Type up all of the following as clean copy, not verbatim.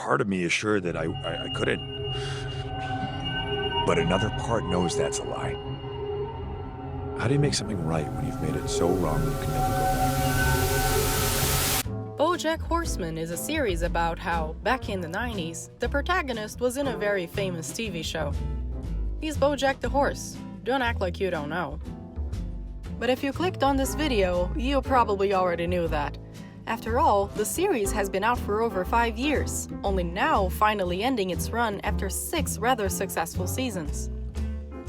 part of me is sure that I couldn't. But another part knows that's a lie. How do you make something right when you've made it so wrong you can never go back? BoJack Horseman is a series about how, back in the 90s, the protagonist was in a very famous TV show. He's BoJack the horse. Don't act like you don't know. But if you clicked on this video, you probably already knew that. After all, the series has been out for over 5 years, only now finally ending its run after 6 rather successful seasons.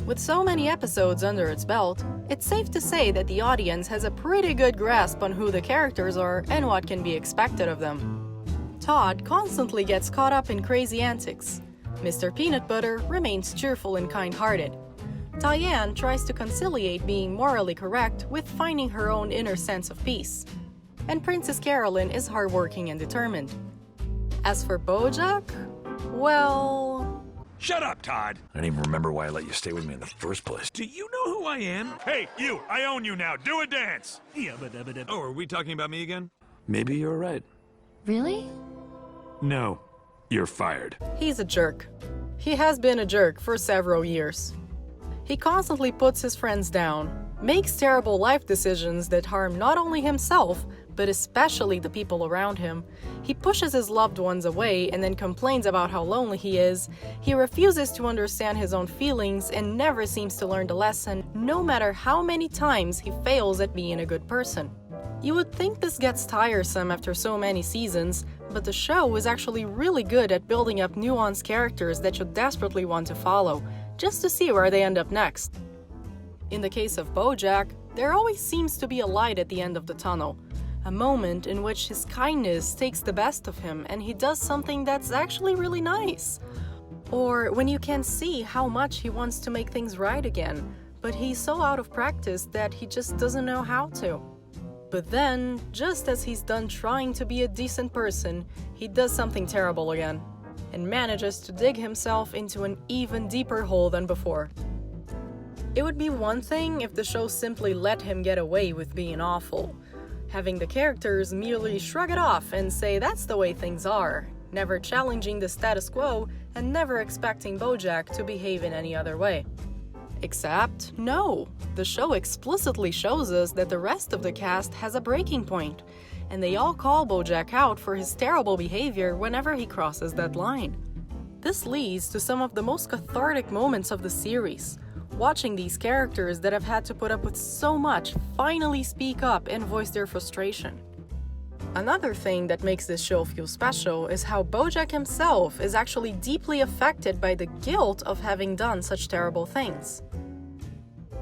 With so many episodes under its belt, it's safe to say that the audience has a pretty good grasp on who the characters are and what can be expected of them. Todd constantly gets caught up in crazy antics. Mr. Peanut Butter remains cheerful and kind-hearted. Diane tries to conciliate being morally correct with finding her own inner sense of peace. And Princess Carolyn is hardworking and determined. As for BoJack, well... Shut up, Todd! I don't even remember why I let you stay with me in the first place. Do you know who I am? Hey, you! I own you now! Do a dance! Oh, are we talking about me again? Maybe you're right. Really? No. You're fired. He's a jerk. He has been a jerk for several years. He constantly puts his friends down, makes terrible life decisions that harm not only himself, but especially the people around him. He pushes his loved ones away and then complains about how lonely he is. He refuses to understand his own feelings and never seems to learn the lesson, no matter how many times he fails at being a good person. You would think this gets tiresome after so many seasons, but the show is actually really good at building up nuanced characters that you desperately want to follow, just to see where they end up next. In the case of BoJack, there always seems to be a light at the end of the tunnel. A moment in which his kindness takes the best of him and he does something that's actually really nice. Or when you can see how much he wants to make things right again, but he's so out of practice that he just doesn't know how to. But then, just as he's done trying to be a decent person, he does something terrible again, and manages to dig himself into an even deeper hole than before. It would be one thing if the show simply let him get away with being awful, having the characters merely shrug it off and say that's the way things are, never challenging the status quo and never expecting BoJack to behave in any other way. Except, no, the show explicitly shows us that the rest of the cast has a breaking point, and they all call BoJack out for his terrible behavior whenever he crosses that line. This leads to some of the most cathartic moments of the series. Watching these characters that have had to put up with so much finally speak up and voice their frustration. Another thing that makes this show feel special is how BoJack himself is actually deeply affected by the guilt of having done such terrible things.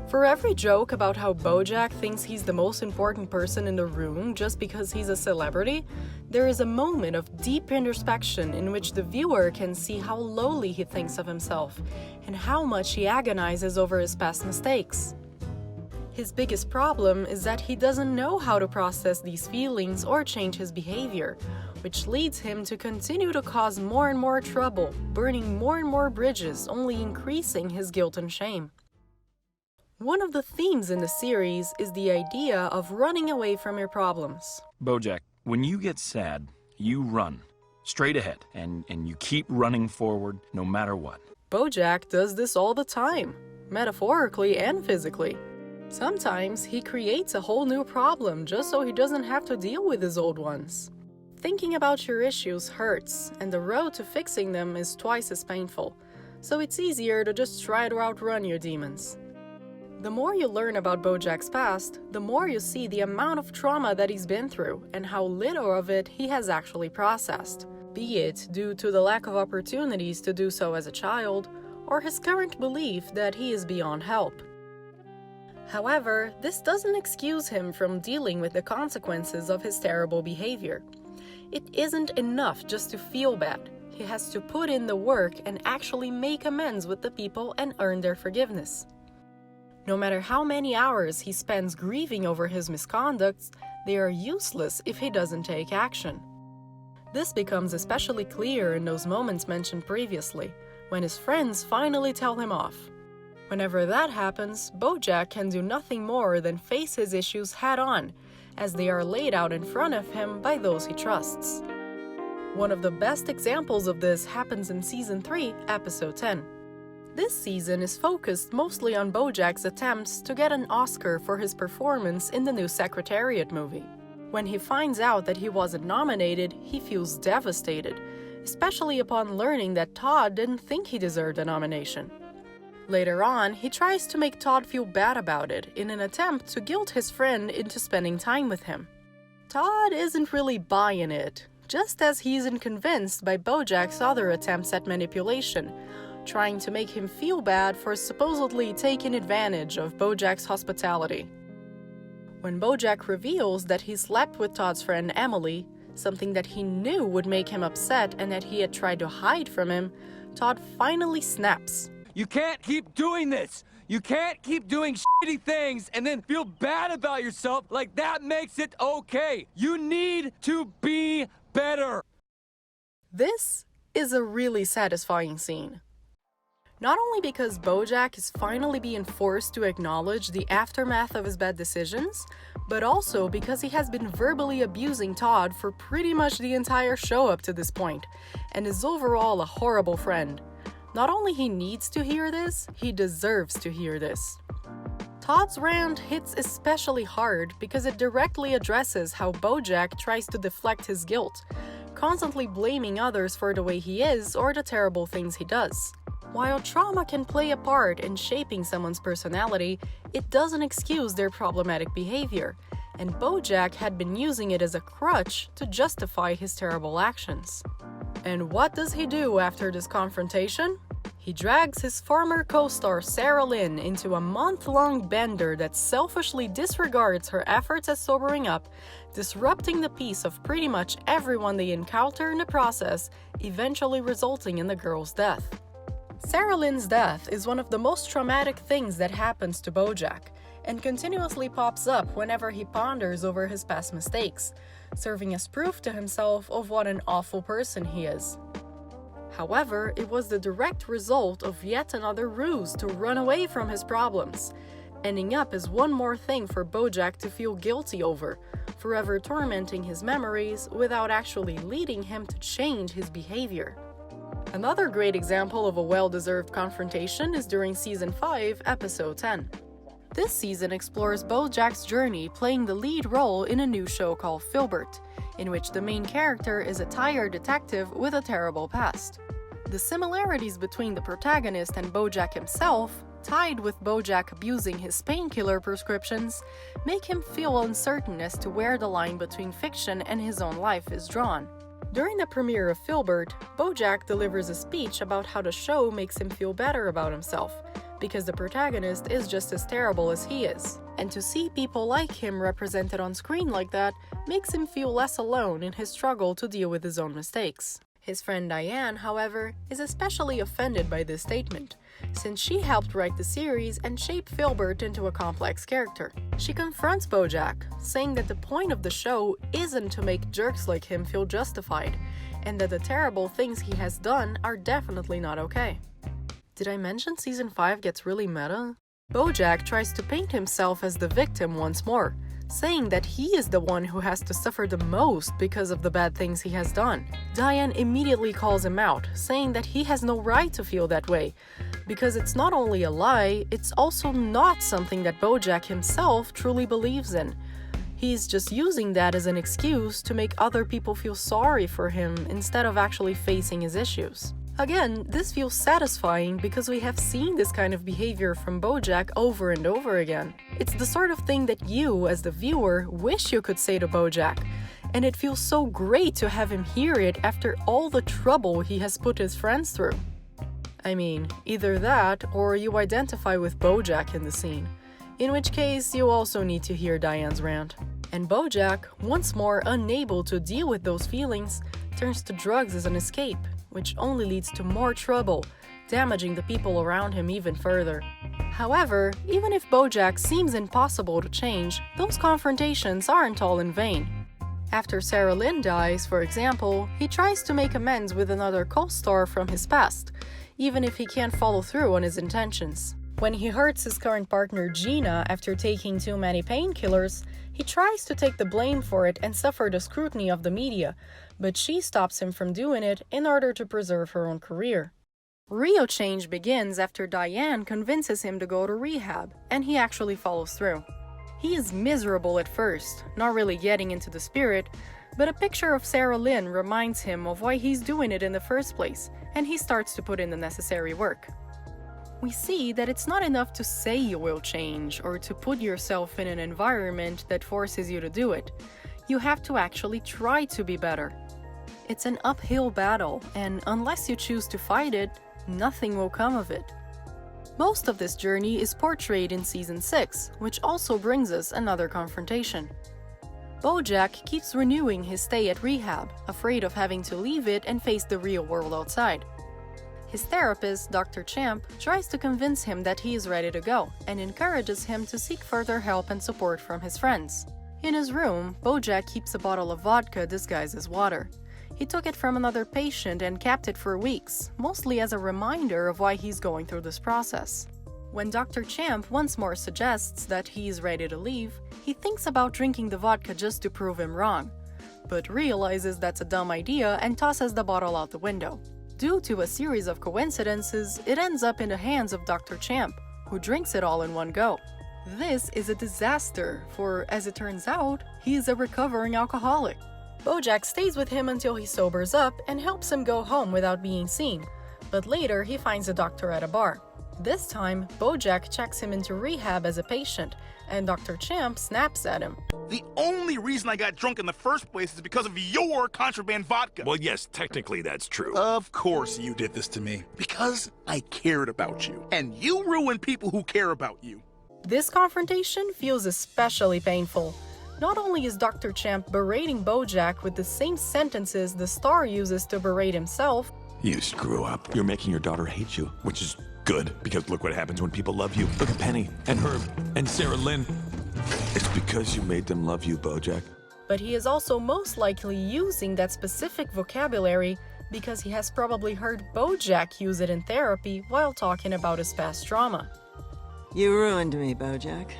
For every joke about how BoJack thinks he's the most important person in the room just because he's a celebrity, there is a moment of deep introspection in which the viewer can see how lowly he thinks of himself and how much he agonizes over his past mistakes. His biggest problem is that he doesn't know how to process these feelings or change his behavior, which leads him to continue to cause more and more trouble, burning more and more bridges, only increasing his guilt and shame. One of the themes in the series is the idea of running away from your problems. BoJack, when you get sad, you run straight ahead and you keep running forward no matter what. BoJack does this all the time, metaphorically and physically. Sometimes he creates a whole new problem just so he doesn't have to deal with his old ones. Thinking about your issues hurts, and the road to fixing them is twice as painful, so it's easier to just try to outrun your demons. The more you learn about BoJack's past, the more you see the amount of trauma that he's been through and how little of it he has actually processed, be it due to the lack of opportunities to do so as a child, or his current belief that he is beyond help. However, this doesn't excuse him from dealing with the consequences of his terrible behavior. It isn't enough just to feel bad. He has to put in the work and actually make amends with the people and earn their forgiveness. No matter how many hours he spends grieving over his misconducts, they are useless if he doesn't take action. This becomes especially clear in those moments mentioned previously, when his friends finally tell him off. Whenever that happens, BoJack can do nothing more than face his issues head-on, as they are laid out in front of him by those he trusts. One of the best examples of this happens in Season 3, Episode 10. This season is focused mostly on BoJack's attempts to get an Oscar for his performance in the new Secretariat movie. When he finds out that he wasn't nominated, he feels devastated, especially upon learning that Todd didn't think he deserved a nomination. Later on, he tries to make Todd feel bad about it in an attempt to guilt his friend into spending time with him. Todd isn't really buying it, just as he isn't convinced by BoJack's other attempts at manipulation, trying to make him feel bad for supposedly taking advantage of BoJack's hospitality. When BoJack reveals that he slept with Todd's friend Emily, something that he knew would make him upset and that he had tried to hide from him, Todd finally snaps. You can't keep doing this! You can't keep doing shitty things and then feel bad about yourself like that makes it okay! You need to be better! This is a really satisfying scene. Not only because BoJack is finally being forced to acknowledge the aftermath of his bad decisions, but also because he has been verbally abusing Todd for pretty much the entire show up to this point, and is overall a horrible friend. Not only he needs to hear this, he deserves to hear this. Todd's rant hits especially hard because it directly addresses how BoJack tries to deflect his guilt, constantly blaming others for the way he is or the terrible things he does. While trauma can play a part in shaping someone's personality, it doesn't excuse their problematic behavior, and BoJack had been using it as a crutch to justify his terrible actions. And what does he do after this confrontation? He drags his former co-star Sarah Lynn into a month-long bender that selfishly disregards her efforts at sobering up, disrupting the peace of pretty much everyone they encounter in the process, eventually resulting in the girl's death. Sarah Lynn's death is one of the most traumatic things that happens to BoJack, and continuously pops up whenever he ponders over his past mistakes, serving as proof to himself of what an awful person he is. However, it was the direct result of yet another ruse to run away from his problems, ending up as one more thing for BoJack to feel guilty over, forever tormenting his memories without actually leading him to change his behavior. Another great example of a well-deserved confrontation is during Season 5, Episode 10. This season explores BoJack's journey playing the lead role in a new show called Filbert, in which the main character is a tired detective with a terrible past. The similarities between the protagonist and BoJack himself, tied with BoJack abusing his painkiller prescriptions, make him feel uncertain as to where the line between fiction and his own life is drawn. During the premiere of Filbert, BoJack delivers a speech about how the show makes him feel better about himself, because the protagonist is just as terrible as he is. And to see people like him represented on screen like that makes him feel less alone in his struggle to deal with his own mistakes. His friend Diane, however, is especially offended by this statement, since she helped write the series and shape Filbert into a complex character. She confronts BoJack, saying that the point of the show isn't to make jerks like him feel justified, and that the terrible things he has done are definitely not okay. Did I mention Season 5 gets really meta? BoJack tries to paint himself as the victim once more, saying that he is the one who has to suffer the most because of the bad things he has done. Diane immediately calls him out, saying that he has no right to feel that way, because it's not only a lie, it's also not something that BoJack himself truly believes in. He's just using that as an excuse to make other people feel sorry for him instead of actually facing his issues. Again, this feels satisfying because we have seen this kind of behavior from BoJack over and over again. It's the sort of thing that you, as the viewer, wish you could say to BoJack, and it feels so great to have him hear it after all the trouble he has put his friends through. I mean, either that, or you identify with BoJack in the scene, in which case you also need to hear Diane's rant. And BoJack, once more unable to deal with those feelings, turns to drugs as an escape, which only leads to more trouble, damaging the people around him even further. However, even if BoJack seems impossible to change, those confrontations aren't all in vain. After Sarah Lynn dies, for example, he tries to make amends with another co-star from his past, even if he can't follow through on his intentions. When he hurts his current partner Gina after taking too many painkillers, he tries to take the blame for it and suffer the scrutiny of the media, but she stops him from doing it in order to preserve her own career. Real change begins after Diane convinces him to go to rehab, and he actually follows through. He is miserable at first, not really getting into the spirit, but a picture of Sarah Lynn reminds him of why he's doing it in the first place, and he starts to put in the necessary work. We see that it's not enough to say you will change or to put yourself in an environment that forces you to do it. You have to actually try to be better. It's an uphill battle, and unless you choose to fight it, nothing will come of it. Most of this journey is portrayed in Season 6, which also brings us another confrontation. BoJack keeps renewing his stay at rehab, afraid of having to leave it and face the real world outside. His therapist, Dr. Champ, tries to convince him that he is ready to go and encourages him to seek further help and support from his friends. In his room, BoJack keeps a bottle of vodka disguised as water. He took it from another patient and kept it for weeks, mostly as a reminder of why he's going through this process. When Dr. Champ once more suggests that he is ready to leave, he thinks about drinking the vodka just to prove him wrong, but realizes that's a dumb idea and tosses the bottle out the window. Due to a series of coincidences, it ends up in the hands of Dr. Champ, who drinks it all in one go. This is a disaster, for as it turns out, he is a recovering alcoholic. BoJack stays with him until he sobers up and helps him go home without being seen, but later he finds a doctor at a bar. This time, BoJack checks him into rehab as a patient, and Dr. Champ snaps at him. The only reason I got drunk in the first place is because of your contraband vodka. Well, yes, technically that's true. Of course you did this to me. Because I cared about you. And you ruin people who care about you. This confrontation feels especially painful. Not only is Dr. Champ berating BoJack with the same sentences the star uses to berate himself. You screw up. You're making your daughter hate you, which is good, because look what happens when people love you. Look at Penny, and Herb, and Sarah Lynn. It's because you made them love you, BoJack. But he is also most likely using that specific vocabulary because he has probably heard BoJack use it in therapy while talking about his past trauma. You ruined me, BoJack.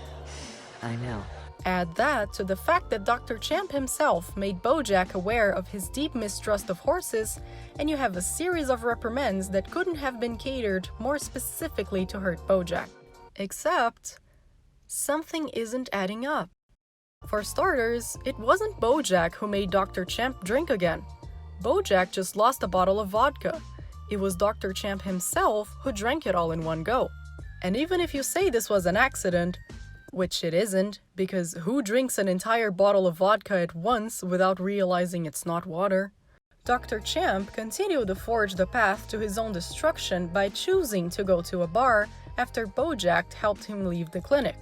I know. Add that to the fact that Dr. Champ himself made BoJack aware of his deep mistrust of horses, and you have a series of reprimands that couldn't have been catered more specifically to hurt BoJack. Except, something isn't adding up. For starters, it wasn't BoJack who made Dr. Champ drink again. BoJack just lost a bottle of vodka. It was Dr. Champ himself who drank it all in one go. And even if you say this was an accident, which it isn't, because who drinks an entire bottle of vodka at once without realizing it's not water? Dr. Champ continued to forge the path to his own destruction by choosing to go to a bar after BoJack helped him leave the clinic.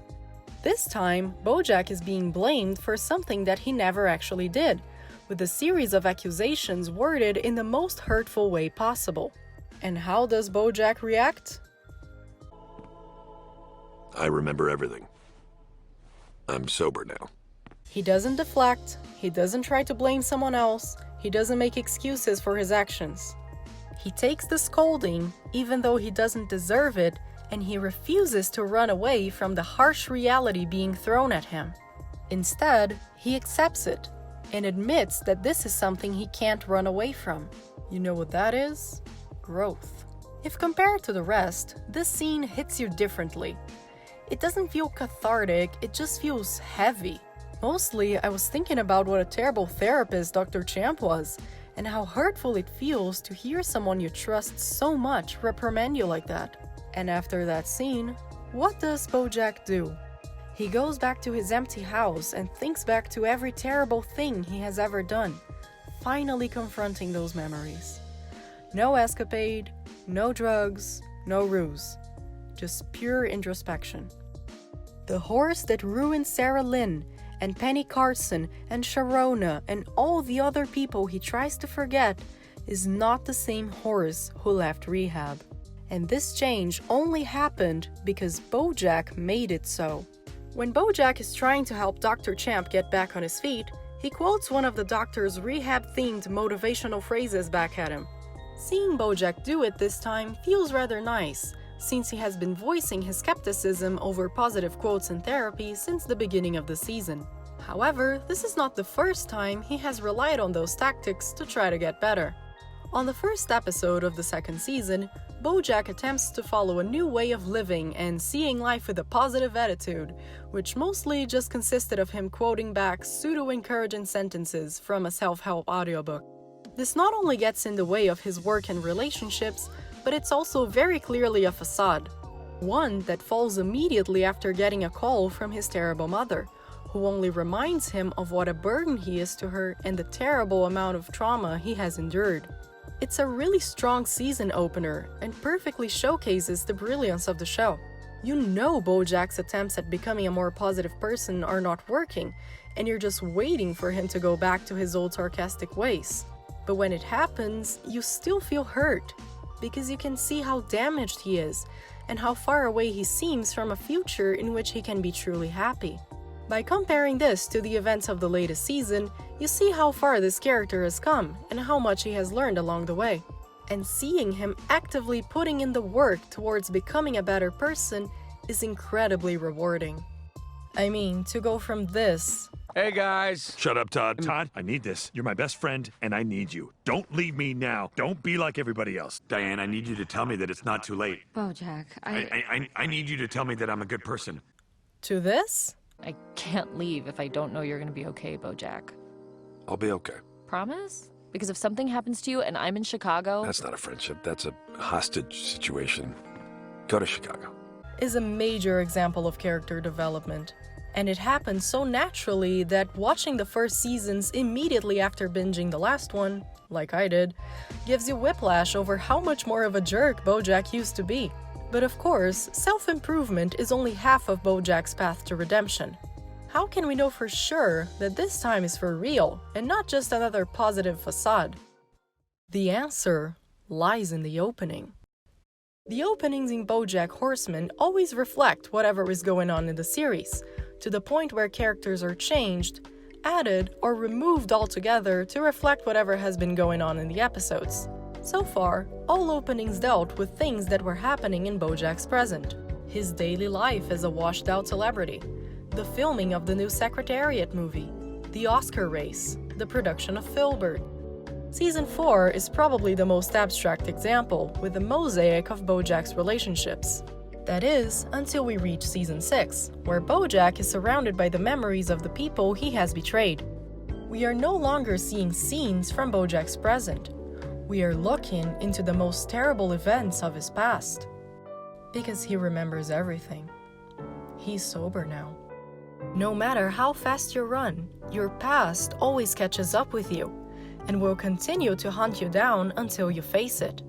This time, BoJack is being blamed for something that he never actually did, with a series of accusations worded in the most hurtful way possible. And how does BoJack react? I remember everything. I'm sober now. He doesn't deflect, he doesn't try to blame someone else, he doesn't make excuses for his actions. He takes the scolding, even though he doesn't deserve it, and he refuses to run away from the harsh reality being thrown at him. Instead, he accepts it and admits that this is something he can't run away from. You know what that is? Growth. If compared to the rest, this scene hits you differently. It doesn't feel cathartic, it just feels heavy. Mostly, I was thinking about what a terrible therapist Dr. Champ was, and how hurtful it feels to hear someone you trust so much reprimand you like that. And after that scene, what does BoJack do? He goes back to his empty house and thinks back to every terrible thing he has ever done, finally confronting those memories. No escapade, no drugs, no ruse. Just pure introspection. The horse that ruined Sarah Lynn and Penny Carson and Sharona and all the other people he tries to forget is not the same horse who left rehab. And this change only happened because BoJack made it so. When BoJack is trying to help Dr. Champ get back on his feet, he quotes one of the doctor's rehab-themed motivational phrases back at him. Seeing BoJack do it this time feels rather nice, since he has been voicing his skepticism over positive quotes in therapy since the beginning of the season. However, this is not the first time he has relied on those tactics to try to get better. On the first episode of the second season, BoJack attempts to follow a new way of living and seeing life with a positive attitude, which mostly just consisted of him quoting back pseudo-encouraging sentences from a self-help audiobook. This not only gets in the way of his work and relationships, but it's also very clearly a facade. One that falls immediately after getting a call from his terrible mother, who only reminds him of what a burden he is to her and the terrible amount of trauma he has endured. It's a really strong season opener and perfectly showcases the brilliance of the show. You know BoJack's attempts at becoming a more positive person are not working, and you're just waiting for him to go back to his old sarcastic ways. But when it happens, you still feel hurt, because you can see how damaged he is, and how far away he seems from a future in which he can be truly happy. By comparing this to the events of the latest season, you see how far this character has come and how much he has learned along the way. And seeing him actively putting in the work towards becoming a better person is incredibly rewarding. I mean, to go from this... Hey guys! Shut up, Todd. Todd, I need this. You're my best friend, and I need you. Don't leave me now. Don't be like everybody else. Diane, I need you to tell me that it's not too late. BoJack, I need you to tell me that I'm a good person. To this? I can't leave if I don't know you're gonna be okay, BoJack. I'll be okay. Promise? Because if something happens to you and I'm in Chicago... That's not a friendship. That's a hostage situation. Go to Chicago. Is a major example of character development. And it happens so naturally that watching the first seasons immediately after binging the last one, like I did, gives you whiplash over how much more of a jerk BoJack used to be. But of course, self-improvement is only half of BoJack's path to redemption. How can we know for sure that this time is for real and not just another positive facade? The answer lies in the opening. The openings in BoJack Horseman always reflect whatever is going on in the series, to the point where characters are changed, added, or removed altogether to reflect whatever has been going on in the episodes. So far, all openings dealt with things that were happening in BoJack's present. His daily life as a washed-out celebrity, the filming of the new Secretariat movie, the Oscar race, the production of Filbert. Season 4 is probably the most abstract example, with a mosaic of BoJack's relationships. That is, until we reach Season 6, where BoJack is surrounded by the memories of the people he has betrayed. We are no longer seeing scenes from BoJack's present. We are looking into the most terrible events of his past. Because he remembers everything. He's sober now. No matter how fast you run, your past always catches up with you, and will continue to hunt you down until you face it.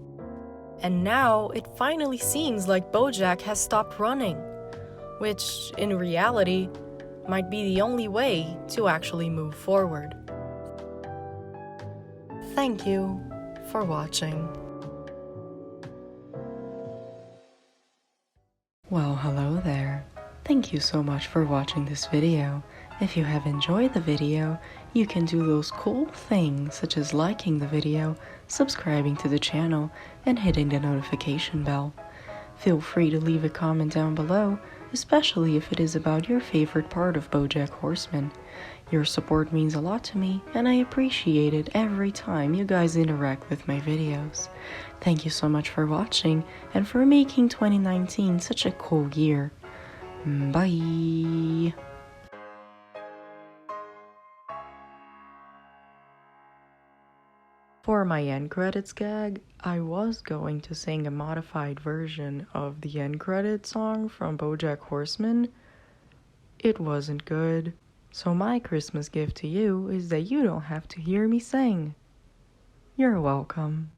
And now it finally seems like BoJack has stopped running, which, in reality, might be the only way to actually move forward. Thank you for watching. Well, hello there. Thank you so much for watching this video. If you have enjoyed the video, you can do those cool things such as liking the video, subscribing to the channel, and hitting the notification bell. Feel free to leave a comment down below, especially if it is about your favorite part of BoJack Horseman. Your support means a lot to me, and I appreciate it every time you guys interact with my videos. Thank you so much for watching, and for making 2019 such a cool year. Bye! For my end credits gag, I was going to sing a modified version of the end credits song from BoJack Horseman. It wasn't good. So my Christmas gift to you is that you don't have to hear me sing. You're welcome.